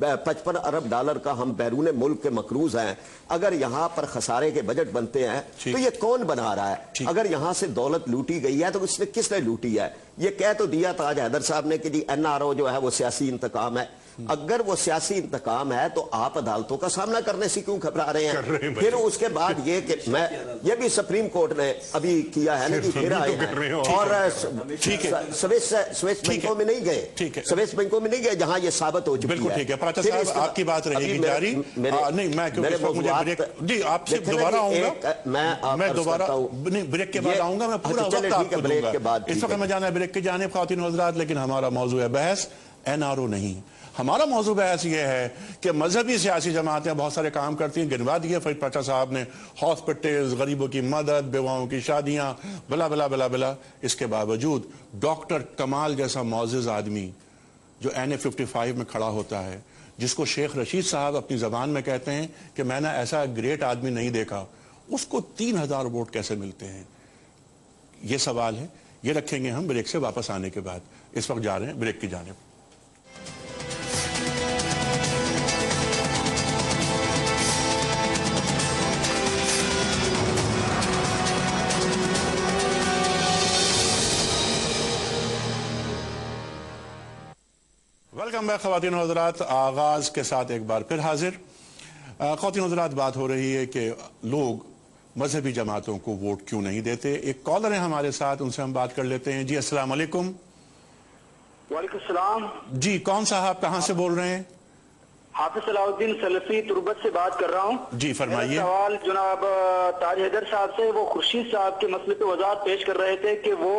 55 ارب dollar کا ہم بیرون ملک کے مقروض ہیں. اگر یہاں پر خسارے کے بجٹ بنتے ہیں تو یہ کون بنا رہا ہے؟ اگر یہاں سے دولت لوٹی گئی ہے تو کس نے لوٹی ہے؟ یہ کہہ تو دیا تاج حیدر صاحب نے کہ جی NRO جو ہے وہ سیاسی انتقام ہے. اگر وہ سیاسی انتقام ہے تو آپ عدالتوں کا سامنا کرنے سے کیوں گھبرا رہے ہیں؟ پھر اس کے بعد یہ کہ یہ بھی سپریم کورٹ نے ابھی کیا ہے نا کہ پھر آئے ہیں اور سویس بینکوں میں نہیں گئے، سویس بینکوں میں نہیں گئے جہاں یہ ثابت ہو چکی ہے. بالکل ٹھیک ہے. پراچا صاحب آپ کی بات رہے گی جاری. نہیں میں جی آپ سے دوبارہ آؤں گا، میں دوبارہ بریک کے بعد آؤں گا، میں پورا وقت آپ کو دوں گا. اس وقت میں جانا ہے بریک کی جانب خواتین و حضرات، لیکن ہمارا موضوع ہے بحث NRO نہیں. ہمارا موضوع بحث یہ ہے کہ مذہبی سیاسی جماعتیں بہت سارے کام کرتی ہیں، گنوا دیے فرید پاچا صاحب نے، ہاسپٹلز، غریبوں کی مدد، بیواؤں کی شادیاں، بلا بلا بلا بلا. اس کے باوجود ڈاکٹر کمال جیسا معزز آدمی جو NA55 میں کھڑا ہوتا ہے، جس کو شیخ رشید صاحب اپنی زبان میں کہتے ہیں کہ میں نے ایسا گریٹ آدمی نہیں دیکھا، اس کو 3000 ووٹ کیسے ملتے ہیں؟ یہ سوال ہے. یہ رکھیں گے ہم بریک سے واپس آنے کے بعد. اس وقت جا رہے ہیں بریک کی جانب. ویلکم بیک خواتین و حضرات. آغاز کے ساتھ ایک بار پھر حاضر. خواتین و حضرات، بات ہو رہی ہے کہ لوگ مذہبی جماعتوں کو ووٹ کیوں نہیں دیتے. ایک کالر ہے ہمارے ساتھ، ان سے ہم بات کر لیتے ہیں. جی السلام علیکم. وعلیکم السلام. جی کون صاحب کہاں سے بول رہے ہیں؟ حافظ صلاح الدین سلفی تربت سے بات کر رہا ہوں. جی فرمائیے. میرا سوال جناب تاج حیدر صاحب سے، وہ خورشید صاحب کے مسئلے پہ وضاحت پیش کر رہے تھے کہ وہ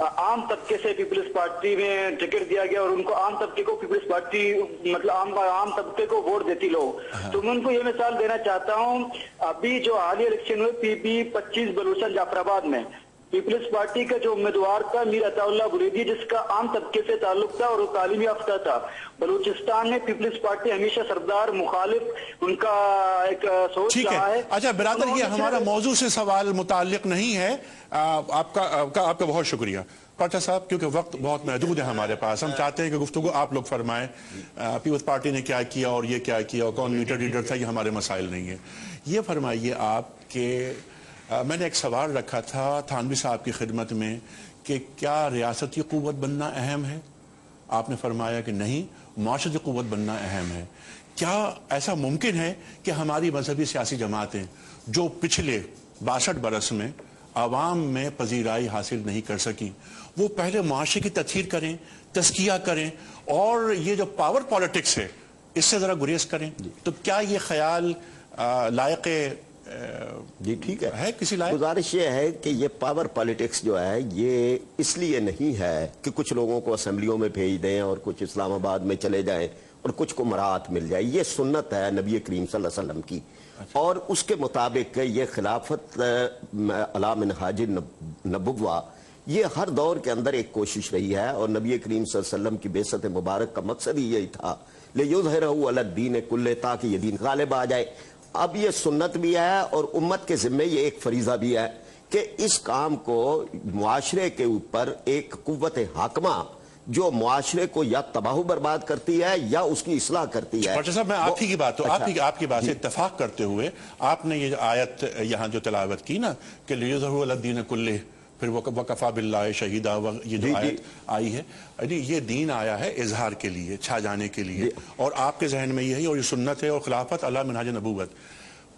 عام طبقے سے پیپلز پارٹی میں ٹکٹ دیا گیا اور ان کو عام طبقے کو پیپلز پارٹی مطلب عام طبقے کو ووٹ دیتی لوگ. تو میں ان کو یہ مثال دینا چاہتا ہوں، ابھی جو حالیہ الیکشن ہوئے PP 25 بلوچستان جعفر آباد میں، پیپلز پارٹی کا جو امیدوار تھا میر عطا اللہ بریدی، جس کا عام طبقے سے تعلق تھا اور وہ تعلیمی یافتہ تھا. بلوچستان میں پیپلز پارٹی ہمیشہ سردار مخالف ان کا ایک سوچ رہا ہے. اچھا برادر، یہ ہمارا موضوع سے سوال متعلق نہیں ہے. آپ کا بہت شکریہ پاچا صاحب، کیونکہ وقت بہت محدود ہے ہمارے پاس. ہم چاہتے ہیں کہ گفتگو آپ لوگ فرمائیں. پیپلز پارٹی نے کیا کیا اور یہ کیا کیا اور کون میٹر ریڈر تھا، یہ ہمارے مسائل نہیں ہیں. یہ فرمائیے آپ کہ میں نے ایک سوال رکھا تھا تھانوی صاحب کی خدمت میں کہ کیا ریاستی قوت بننا اہم ہے؟ آپ نے فرمایا کہ نہیں، معاشرتی قوت بننا اہم ہے. کیا ایسا ممکن ہے کہ ہماری مذہبی سیاسی جماعتیں جو پچھلے 62 برس میں عوام میں پذیرائی حاصل نہیں کر سکیں، وہ پہلے معاشرے کی تطہیر کریں، تزکیہ کریں اور یہ جو پاور پالیٹکس ہے اس سے ذرا گریز کریں؟ تو کیا یہ خیال لائق جی ٹھیک ہے کسی لائق؟ گزارش یہ ہے کہ یہ پاور پالیٹکس جو ہے یہ اس لیے نہیں ہے کہ کچھ لوگوں کو اسمبلیوں میں بھیج دیں اور کچھ اسلام آباد میں چلے جائیں اور کچھ کو مراعات مل جائے. یہ سنت ہے نبی کریم صلی اللہ علیہ وسلم کی، اور اس کے مطابق یہ خلافت علی منہاج نبوہ یہ ہر دور کے اندر ایک کوشش رہی ہے. اور نبی کریم صلی اللہ علیہ وسلم کی بعثت مبارک کا مقصد ہی یہی تھا لِیُظْہِرَهُ عَلَى الدِّینِ کُلِّهِ، تاکہ یہ دین غالب آ جائے. اب یہ سنت بھی ہے اور امت کے ذمے یہ ایک فریضہ بھی ہے کہ اس کام کو معاشرے کے اوپر ایک قوت حاکمہ جو معاشرے کو یا تباہ و برباد کرتی ہے یا اس کی اصلاح کرتی ہے. پاچا صاحب میں آپ ہی کی بات آپ کی بات سے اتفاق کرتے ہوئے آپ نے یہ آیت یہاں جو تلاوت کی نا کہ لِیُظْہِرَهُ عَلَى الدِّینِ کُلِّهِ، پھر وَكَفَى بِاللَّهِ شَهِيدًا، یہ جو آیت آئی ہے یہ دین آیا ہے اظہار کے لیے، چھا جانے کے لیے، اور آپ کے ذہن میں یہی اور یہ سنت ہے اور خلافت علی منہاج نبوت.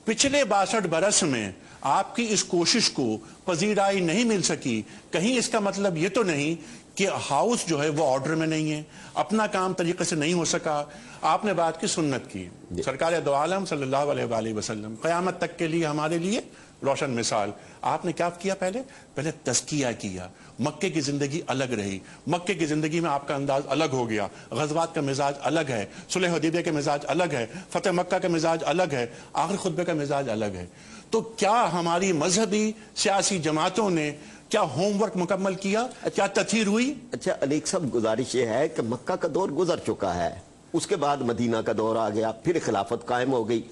پچھلے 62 برس میں آپ کی اس کوشش کو پذیرائی نہیں مل سکی. کہیں اس کا مطلب یہ تو نہیں کہ ہاؤس جو ہے وہ آرڈر میں نہیں ہے، اپنا کام طریقے سے نہیں ہو سکا. آپ نے بات کی سنت کی. سرکار دو عالم صلی اللہ علیہ وآلہ وسلم قیامت تک کے لیے ہمارے لیے روشن مثال. آپ نے کیا کیا؟ پہلے تزکیہ کیا. مکے کی زندگی الگ رہی، مکے کی زندگی میں آپ کا انداز الگ ہو گیا، غزوات کا مزاج الگ ہے، صلح حدیبیہ کا مزاج الگ ہے، فتح مکہ کا مزاج الگ ہے، آخر خطبے کا مزاج الگ ہے. تو کیا ہماری مذہبی سیاسی جماعتوں نے کیا ہوم ورک مکمل کیا؟ کیا تطہیر ہوئی؟ اچھا علیق صاحب، گزارش یہ ہے کہ مکہ کا دور گزر چکا ہے، اس کے بعد مدینہ کا دور آ گیا، پھر خلافت قائم ہو گئی.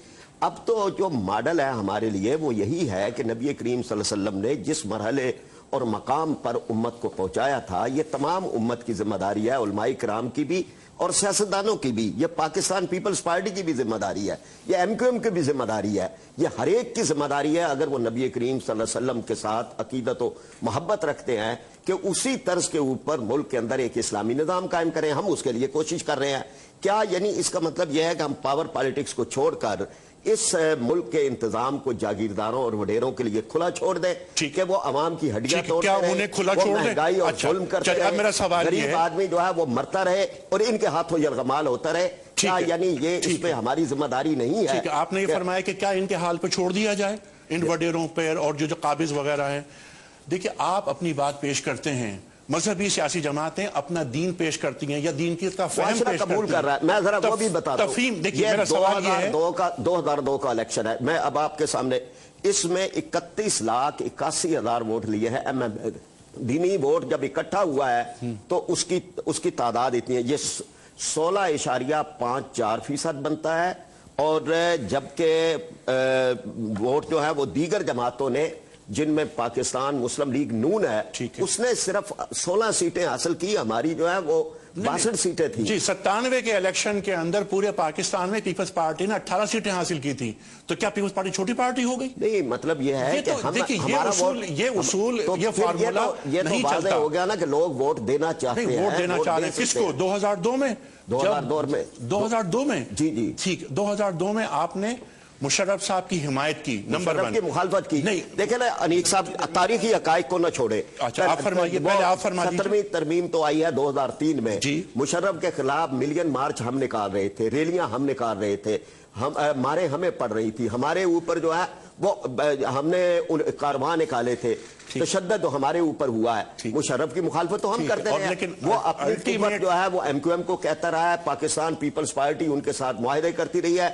اب تو جو ماڈل ہے ہمارے لیے وہ یہی ہے کہ نبی کریم صلی اللہ علیہ وسلم نے جس مرحلے اور مقام پر امت کو پہنچایا تھا، یہ تمام امت کی ذمہ داری ہے، علماء کرام کی بھی اور سیاستدانوں کی بھی، یہ پاکستان پیپلز پارٹی کی بھی ذمہ داری ہے، یہ ایم کیو ایم کی بھی ذمہ داری ہے، یہ ہر ایک کی ذمہ داری ہے اگر وہ نبی کریم صلی اللہ علیہ وسلم کے ساتھ عقیدت و محبت رکھتے ہیں کہ اسی طرز کے اوپر ملک کے اندر ایک اسلامی نظام قائم کریں. ہم اس کے لیے کوشش کر رہے ہیں. کیا یعنی اس کا مطلب یہ ہے کہ ہم پاور پالیٹکس کو چھوڑ کر اس ملک کے انتظام کو جاگیرداروں اور وڈیروں کے لیے کھلا چھوڑ دیں کہ وہ عوام کی ہڈیاں توڑتے رہے، وہ مہنگائی اور ظلم کرتے رہے، غریب آدمی جو ہے وہ مرتا رہے اور ان کے ہاتھوں یرغمال ہوتا رہے؟ کیا یعنی یہ اس میں ہماری ذمہ داری نہیں ہے؟ آپ نے یہ فرمایا کہ کیا ان کے حال پہ چھوڑ دیا جائے، ان وڈیروں پہ اور جو قابض وغیرہ ہیں؟ دیکھیں، آپ اپنی بات پیش کرتے ہیں، مذہبی سیاسی جماعتیں اپنا دین پیش کرتی ہیں یا دین کی کا فہم پیش قبول کر رہا ہے. میں ذرا وہ بھی بتاتا ہوں. تفہیم دیکھیے، میرا سوال یہ ہے 2002 کا الیکشن ہے. میں اب آپ کے سامنے اس میں 31,81,000 ووٹ لیے ہیں. دینی ووٹ جب اکٹھا ہوا ہے تو اس کی تعداد اتنی ہے، یہ 16.54% بنتا ہے. اور جبکہ ووٹ جو ہے وہ دیگر جماعتوں نے، جن میں پاکستان مسلم لیگ نون ہے، اس نے صرف 16 سیٹیں حاصل کی. ہماری جو ہے وہ 62 سیٹیں تھیں. جی 97 کے الیکشن کے اندر پورے پاکستان میں پیپلز پارٹی نے 18 سیٹیں حاصل کی تھی. تو کیا پیپلز پارٹی چھوٹی پارٹی ہو گئی؟ نہیں، مطلب یہ ہے کہ ہمارا یہ فارمولا یہ تو واضح ہو گیا نا کہ لوگ ووٹ دینا چاہتے ہیں. ووٹ دینا چاہ رہے ہیں کس کو؟ 2002 میں 2002 میں جی جی ٹھیک. 2002 میں آپ نے مشرف صاحب کی حمایت کی، نمبر 1 کی مخالفت کی. دیکھیں نا انیق صاحب، تاریخی حقائق کو نہ چھوڑے. اچھا آپ فرمائیے، پہلے آپ فرمائیے. 17ویں ترمیم تو آئی ہے 2003 میں. مشرف کے خلاف ملین مارچ ہم نکال رہے تھے، ریلیاں ہم نکال رہے تھے، مارے ہمیں پڑ رہی تھی، ہمارے اوپر جو ہے وہ ہم نے کارواں نکالے تھے، تشدد ہمارے اوپر ہوا ہے. مشرف کی مخالفت تو ہم کرتے رہے ہیں. وہ اپنی قوت جو ہے وہ ایم کیو ایم کو کہتا رہا ہے، پاکستان پیپلز پارٹی ان کے ساتھ معاہدے کرتی رہی ہے.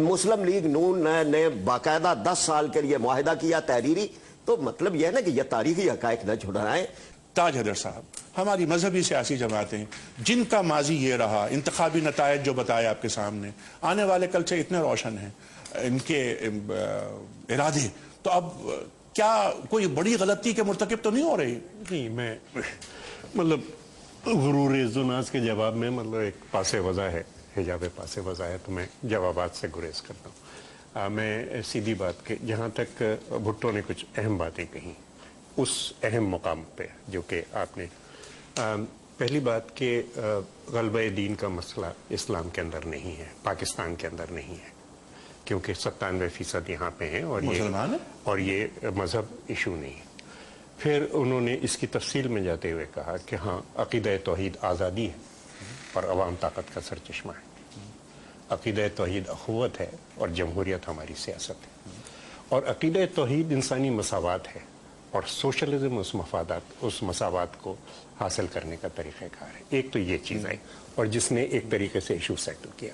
مسلم لیگ نون نے باقاعدہ 10 سال کے لیے معاہدہ کیا تحریری. تو مطلب یہ ہے نا کہ یہ تاریخی حقائق نہ چھڑائیں. تاج حیدر صاحب، ہماری مذہبی سیاسی جماعتیں جن کا ماضی یہ رہا، انتخابی نتائج جو بتائے آپ کے سامنے، آنے والے کل سے اتنے روشن ہیں ان کے ارادے، تو اب کیا کوئی بڑی غلطی کے مرتکب تو نہیں ہو رہی؟ نہیں، میں مطلب غرور عز و ناز کے جواب میں مطلب ایک پاس وضع ہے، حجاب پاس وضع ہے، تو میں جوابات سے گریز کرتا ہوں. میں سیدھی بات کہ جہاں تک بھٹو نے کچھ اہم باتیں کہیں اس اہم مقام پہ جو کہ آپ نے، پہلی بات کہ غلبہ دین کا مسئلہ اسلام کے اندر نہیں ہے، پاکستان کے اندر نہیں ہے، کیونکہ 97% یہاں پہ ہیں اور یہ مذہب ایشو نہیں ہے. پھر انہوں نے اس کی تفصیل میں جاتے ہوئے کہا کہ ہاں، عقیدہ توحید آزادی ہے اور عوام طاقت کا سرچشمہ ہے. عقیدہ توحید اخوت ہے اور جمہوریت ہماری سیاست ہے. اور عقیدہ توحید انسانی مساوات ہے اور سوشلزم اس مساوات کو حاصل کرنے کا طریقہ کار ہے. ایک تو یہ چیز آئی اور جس نے ایک طریقے سے ایشو سیٹل کیا.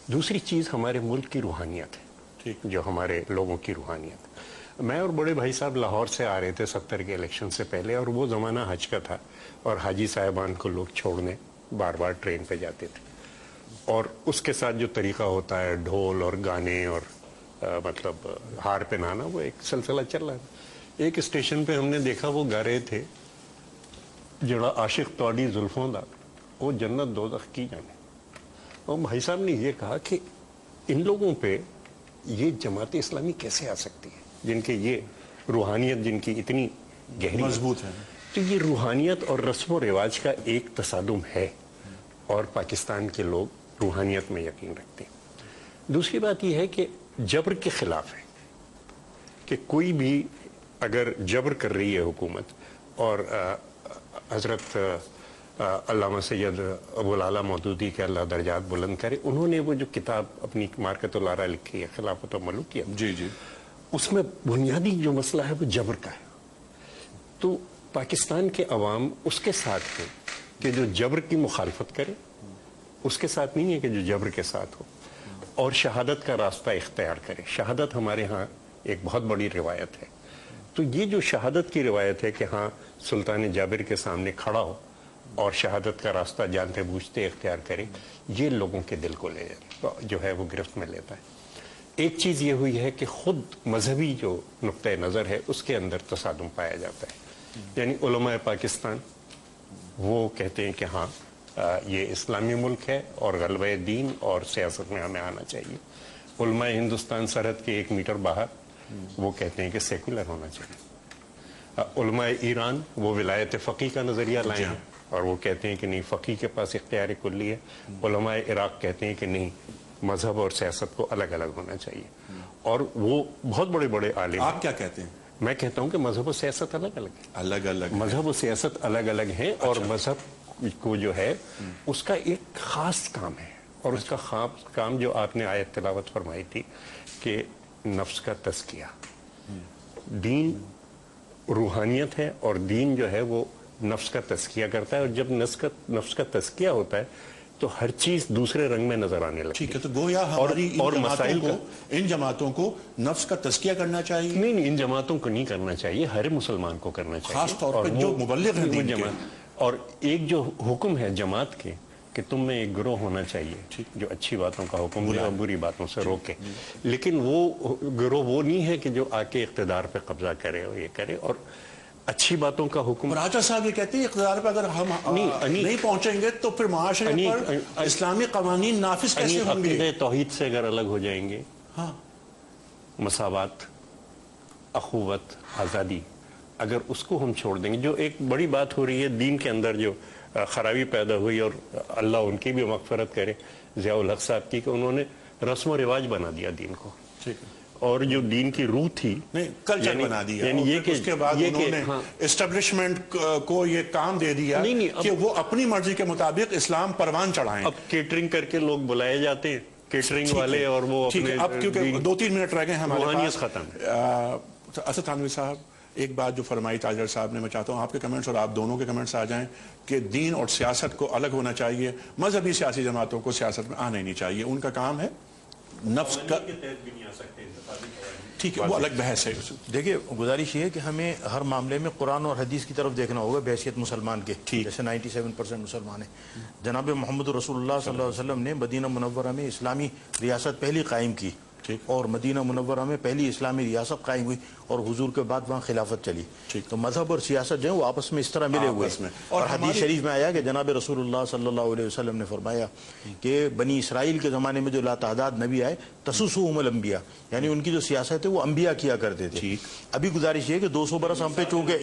دوسری چیز ہمارے ملک کی روحانیت ہے، جو ہمارے لوگوں کی روحانیت. میں اور بڑے بھائی صاحب لاہور سے آ رہے تھے 70 کے الیکشن سے پہلے، اور وہ زمانہ حج کا تھا اور حاجی صاحبان کو لوگ چھوڑنے بار بار ٹرین پہ جاتے تھے، اور اس کے ساتھ جو طریقہ ہوتا ہے ڈھول اور گانے اور مطلب ہار پہنانا، وہ ایک سلسلہ چل رہا ہے. ایک اسٹیشن پہ ہم نے دیکھا وہ گا رہے تھے، جڑا عاشق توڑی زلفوں دا وہ جنت دوزخ کی جانے. اور بھائی صاحب نے یہ کہا کہ ان لوگوں پہ یہ جماعت اسلامی کیسے آ سکتی ہے، جن کے یہ روحانیت جن کی اتنی گہری مضبوط ہے. تو یہ روحانیت اور رسم و رواج کا ایک تصادم ہے، اور پاکستان کے لوگ روحانیت میں یقین رکھتے ہیں. دوسری بات یہ ہے کہ جبر کے خلاف ہے کہ کوئی بھی اگر جبر کر رہی ہے حکومت، اور حضرت علامہ سید ابو العلا مودودی کے اللہ درجات بلند کرے، انہوں نے وہ جو کتاب اپنی مارکت الارا لکھی ہے، خلافت و ملوکیت، جی اس میں بنیادی جو مسئلہ ہے وہ جبر کا ہے. تو پاکستان کے عوام اس کے ساتھ ہے کہ جو جبر کی مخالفت کرے، اس کے ساتھ نہیں ہے کہ جو جبر کے ساتھ ہو، اور شہادت کا راستہ اختیار کرے. شہادت ہمارے ہاں ایک بہت بڑی روایت ہے. تو یہ جو شہادت کی روایت ہے کہ ہاں سلطان جابر کے سامنے کھڑا ہو اور شہادت کا راستہ جانتے بوجھتے اختیار کرے، یہ لوگوں کے دل کو لے جو ہے وہ گرفت میں لیتا ہے. ایک چیز یہ ہوئی ہے کہ خود مذہبی جو نقطۂ نظر ہے اس کے اندر تصادم پایا جاتا ہے. یعنی علماء پاکستان وہ کہتے ہیں کہ ہاں یہ اسلامی ملک ہے اور غلبہ دین اور سیاست میں ہمیں آنا چاہیے. علماء ہندوستان سرحد کے 1 میٹر باہر وہ کہتے ہیں کہ سیکولر ہونا چاہیے. علماء ایران وہ ولایت فقیہ کا نظریہ لائے ہیں اور وہ کہتے ہیں کہ نہیں فقیہ کے پاس اختیار کلی ہے. علماء عراق کہتے ہیں کہ نہیں مذہب اور سیاست کو الگ الگ ہونا چاہیے. اور وہ بہت بڑے بڑے عالم. آپ کیا کہتے ہیں؟ میں کہتا ہوں کہ مذہب و سیاست الگ الگ ہے. الگ الگ مذہب و سیاست الگ الگ ہیں اور مذہب کو جو ہے اس کا ایک خاص کام ہے اور اس کا خاص کام جو آپ نے آیت تلاوت فرمائی تھی کہ نفس کا تزکیہ. دین روحانیت ہے اور دین جو ہے وہ نفس کا تزکیہ کرتا ہے اور جب نفس کا تزکیہ ہوتا ہے تو ہر چیز دوسرے رنگ میں نظر آنے لگتی ہے. ٹھیک ہے، تو گویا ہماری ان جماعتوں کو نفس کا تزکیہ کرنا چاہیے. نہیں ان جماعتوں کو نہیں کرنا چاہیے، ہر مسلمان کو کرنا چاہیے، خاص طور پر جو مبلغ ہیں دین کے. اور ایک جو حکم ہے جماعت کے کہ تم میں ایک گروہ ہونا چاہیے جو اچھی باتوں کا حکم دے اور بری باتوں سے روکے. لیکن وہ گروہ وہ نہیں ہے کہ جو آ کے اقتدار پہ قبضہ کرے اور یہ کرے اور اچھی باتوں کا حکم. راجہ صاحب یہ کہتے ہیں اقتدار پہ اگر ہم نہیں پہنچیں گے تو پھر معاشرے پر اسلامی قوانین نافذ کیسے ہوں گے؟ عقیدہ توحید سے اگر الگ ہو جائیں گے، مساوات، اخوت، آزادی، اگر اس کو ہم چھوڑ دیں گے، جو ایک بڑی بات ہو رہی ہے دین کے اندر جو خرابی پیدا ہوئی اور اللہ ان کی بھی مغفرت کرے ضیاء الحق صاحب کی، کہ انہوں نے رسم و رواج بنا دیا دین کو اور جو دین کی روح تھی کلچر بنا دیا. یعنی یہ کہ اس کے بعد انہوں نے اسٹیبلشمنٹ کو یہ کام دے دیا کہ وہ اپنی مرضی کے مطابق اسلام پروان چڑھائیں. اب کیٹرنگ کر کے لوگ بلائے جاتے ہیں کیٹرنگ والے اور وہ اپنے. اب کیونکہ 2-3 منٹ رہ گئے ہمارے روحانیت ختم. اسد تھانوی صاحب ایک بات جو فرمائی تاجر صاحب نے، میں چاہتا ہوں آپ کے کمنٹس اور آپ دونوں کے کمنٹس آ جائیں کہ دین اور سیاست کو الگ ہونا چاہیے. مذہبی سیاسی جماعتوں کو سیاست میں آنا ہی نہیں چاہیے، ان کا کام ہے نفس کا. ٹھیک ہے، وہ الگ بحث ہے. دیکھیے گزارش یہ ہے کہ ہمیں ہر معاملے میں قرآن اور حدیث کی طرف دیکھنا ہوگا بحیثیت مسلمان کے. جیسے 97% مسلمان ہیں. جناب محمد رسول اللہ صلی اللہ علیہ وسلم نے مدینہ منورہ میں اسلامی ریاست پہلی قائم کی اور مدینہ منورہ میں پہلی اسلامی ریاست قائم ہوئی اور حضور کے بعد وہاں خلافت چلی. تو مذہب اور سیاست جو ہے وہ آپس میں اس طرح ملے ہوئے ہیں. اور حدیث شریف میں آیا کہ جناب رسول اللہ صلی اللہ علیہ وسلم نے فرمایا کہ بنی اسرائیل کے زمانے میں جو لاتعداد نبی آئے تسوسہم الانبیاء، یعنی ان کی جو سیاست ہے وہ انبیاء کیا کرتے تھے. ابھی گزارش یہ ہے کہ 200 برس ہم پہ چونکہ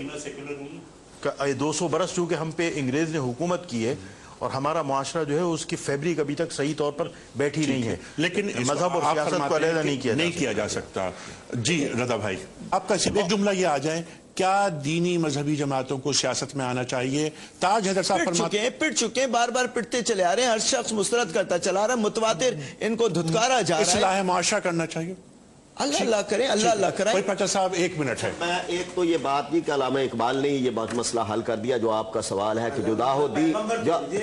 200 برس چونکہ ہم پہ انگریز نے حکومت کی ہے اور ہمارا معاشرہ جو ہے اس کی فیبرک ابھی تک صحیح طور پر بیٹھی نہیں ہے، لیکن مذہب اور سیاست کو علیحدہ نہیں کیا جا سکتا. جی رضا بھائی آپ کا صرف ایک جملہ یہ آ جائے، کیا دینی مذہبی جماعتوں کو سیاست میں آنا چاہیے؟ تاج حیدر صاحب پٹ چکے بار بار پٹتے چلے آ رہے ہیں، ہر شخص مسترد کرتا چلا رہا ہے، متواتر ان کو دھتکارا جا رہا ہے. اصلاح معاشرہ کرنا چاہیے. اللہ اللہ کریں، اللہ اللہ کریں. کوئی پچا صاحب 1 منٹ ہے. میں ایک تو یہ بات نہیں کہ علامہ اقبال نے یہ بات مسئلہ حل کر دیا جو آپ کا سوال ہے کہ جدا ہو دی.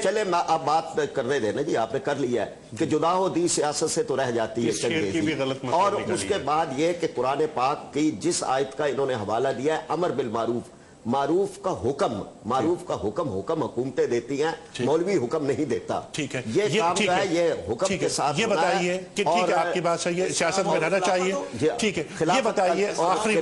چلے آپ بات کرنے دینا جی، آپ نے کر لیا ہے کہ جدا ہو دی سیاست سے تو رہ جاتی ہے. اور اس کے بعد یہ کہ قرآن پاک کی جس آیت کا انہوں نے حوالہ دیا ہے امر بالمعروف، معروف کا حکم حکومتیں دیتی ہیں، مولوی حکم نہیں دیتا. ٹھیک ہے، یہ کام جو ہے یہ حکم کے ساتھ. یہ بتائیے کہ ٹھیک ہے آپ کی بات صحیح ہے، سیاست میں رہنا چاہیے. ٹھیک ہے، یہ بتائیے آخری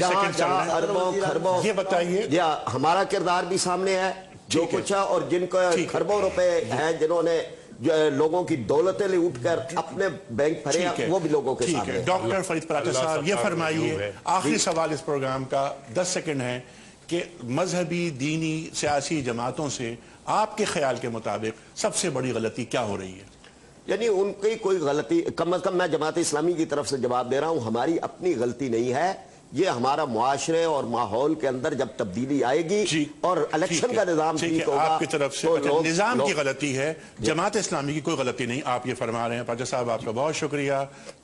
سیکنڈ چل رہے ہیں، یہ بتائیے ہمارا کردار بھی سامنے ہے جو کچھ ہے، اور جن کو کھربوں روپے ہیں جنہوں نے لوگوں کی دولتیں لوٹ کر اپنے بینک بھرے ہیں وہ بھی لوگوں کے سامنے. ڈاکٹر فرید پراچا صاحب یہ فرمائیے، آخری سوال اس پروگرام کا 10 سیکنڈ ہے کہ مذہبی دینی سیاسی جماعتوں سے آپ کے خیال کے مطابق سب سے بڑی غلطی کیا ہو رہی ہے؟ یعنی ان کی کوئی غلطی، کم از کم میں جماعت اسلامی کی طرف سے جواب دے رہا ہوں، ہماری اپنی غلطی نہیں ہے. یہ ہمارا معاشرے اور ماحول کے اندر جب تبدیلی آئے گی اور الیکشن کا نظام ٹھیک ہوگا آپ کی طرف سے نظام کی غلطی ہے، جماعت اسلامی کی کوئی غلطی نہیں، آپ یہ فرما رہے ہیں. پاچا صاحب آپ کا بہت شکریہ.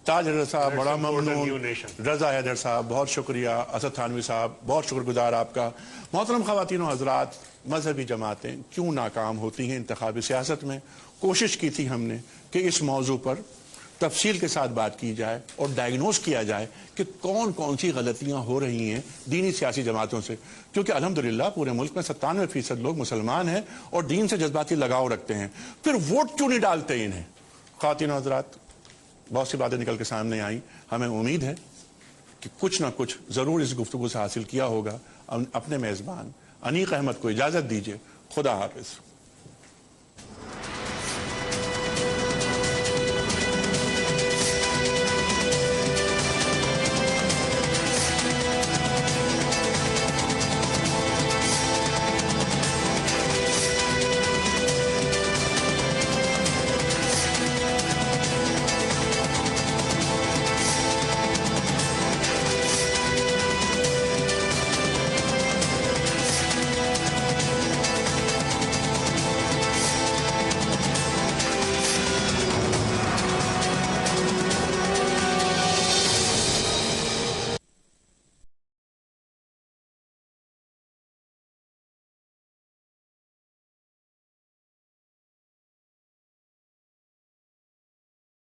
تاج حیدر صاحب بڑا ممنون. رضا حیدر صاحب بہت شکریہ. اسد تھانوی صاحب بہت شکر گزار آپ کا. محترم خواتین و حضرات، مذہبی جماعتیں کیوں ناکام ہوتی ہیں انتخابی سیاست میں؟ کوشش کی تھی ہم نے کہ اس موضوع پر تفصیل کے ساتھ بات کی جائے اور ڈائگنوز کیا جائے کہ کون کون سی غلطیاں ہو رہی ہیں دینی سیاسی جماعتوں سے، کیونکہ الحمدللہ پورے ملک میں 97% لوگ مسلمان ہیں اور دین سے جذباتی لگاؤ رکھتے ہیں، پھر ووٹ کیوں نہیں ڈالتے انہیں؟ خواتین و حضرات، بہت سی باتیں نکل کے سامنے آئیں، ہمیں امید ہے کہ کچھ نہ کچھ ضرور اس گفتگو سے حاصل کیا ہوگا. اپنے میزبان انیق احمد کو اجازت دیجیے. خدا حافظ.